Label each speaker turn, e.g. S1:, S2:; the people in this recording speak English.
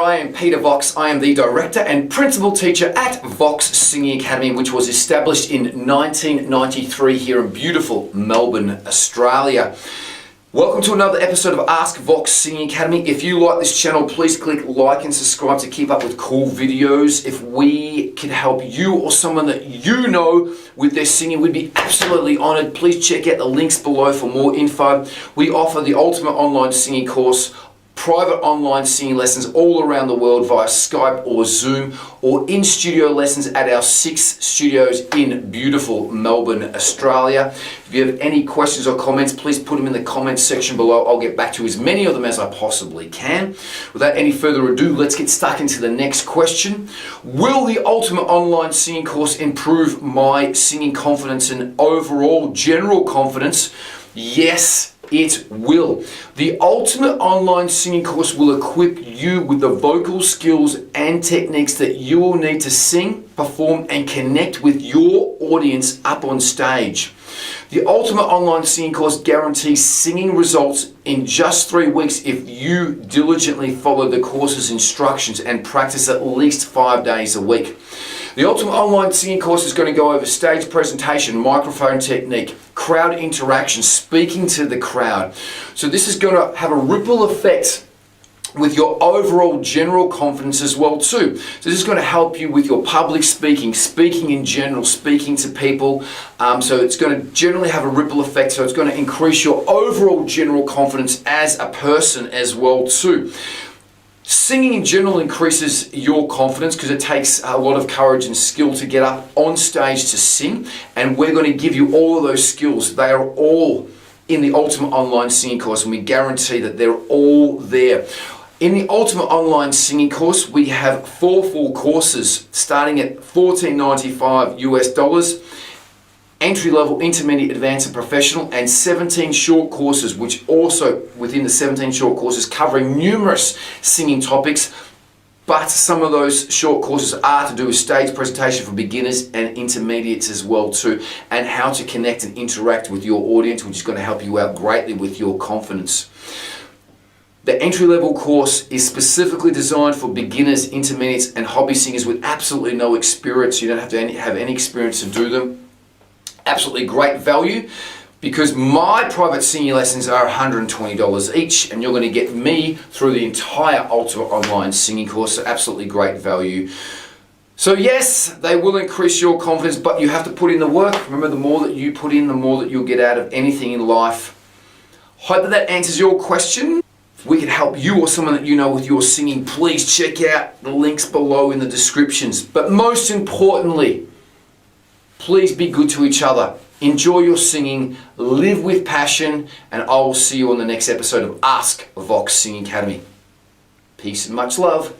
S1: I am Peter Vox. I am the director and principal teacher at Vox Singing Academy, which was established in 1993 here in beautiful Melbourne, Australia. Welcome to another episode of Ask Vox Singing Academy. If you like this channel, please click like and subscribe to keep up with cool videos. If we can help you or someone that you know with their singing, we'd be absolutely honored. Please check out the links below for more info. We offer the ultimate online singing course, private online singing lessons all around the world via Skype or Zoom, or in-studio lessons at our 6 studios in beautiful Melbourne, Australia. If you have any questions or comments, please put them in the comments section below. I'll get back to as many of them as I possibly can. Without any further ado, let's get stuck into the next question. Will the ultimate online singing course improve my singing confidence and overall general confidence? Yes, it will. The ultimate online singing course will equip you with the vocal skills and techniques that you will need to sing, perform, and connect with your audience up on stage. The ultimate online singing course guarantees singing results in just 3 weeks if you diligently follow the course's instructions and practice at least 5 days a week. The ultimate online singing course is going to go over stage presentation, microphone technique, crowd interaction, speaking to the crowd. So this is going to have a ripple effect with your overall general confidence as well too. So this is going to help you with your public speaking, speaking in general, speaking to people. So it's going to generally have a ripple effect. So it's going to increase your overall general confidence as a person as well too. Singing in general increases your confidence because it takes a lot of courage and skill to get up on stage to sing, and we're going to give you all of those skills. They are all in the Ultimate Online Singing Course, and we guarantee that they're all there. In the Ultimate Online Singing Course, we have 4 full courses starting at $14.95 US, entry-level, intermediate, advanced, and professional, and 17 short courses, which also within the 17 short courses covering numerous singing topics, but some of those short courses are to do with stage presentation for beginners and intermediates as well too, and how to connect and interact with your audience, which is going to help you out greatly with your confidence. The entry-level course is specifically designed for beginners, intermediates, and hobby singers with absolutely no experience. You don't have to have any experience to do them. Absolutely great value, because my private singing lessons are $120 each, and you're going to get me through the entire Ultimate Online Singing Course. So absolutely great value. So yes, they will increase your confidence, but you have to put in the work. Remember, the more that you put in, the more that you'll get out of anything in life. Hope that answers your question. If we can help you or someone that you know with your singing, please check out the links below in the descriptions. But most importantly, please be good to each other. Enjoy your singing, live with passion, and I will see you on the next episode of Ask Vox Singing Academy. Peace and much love.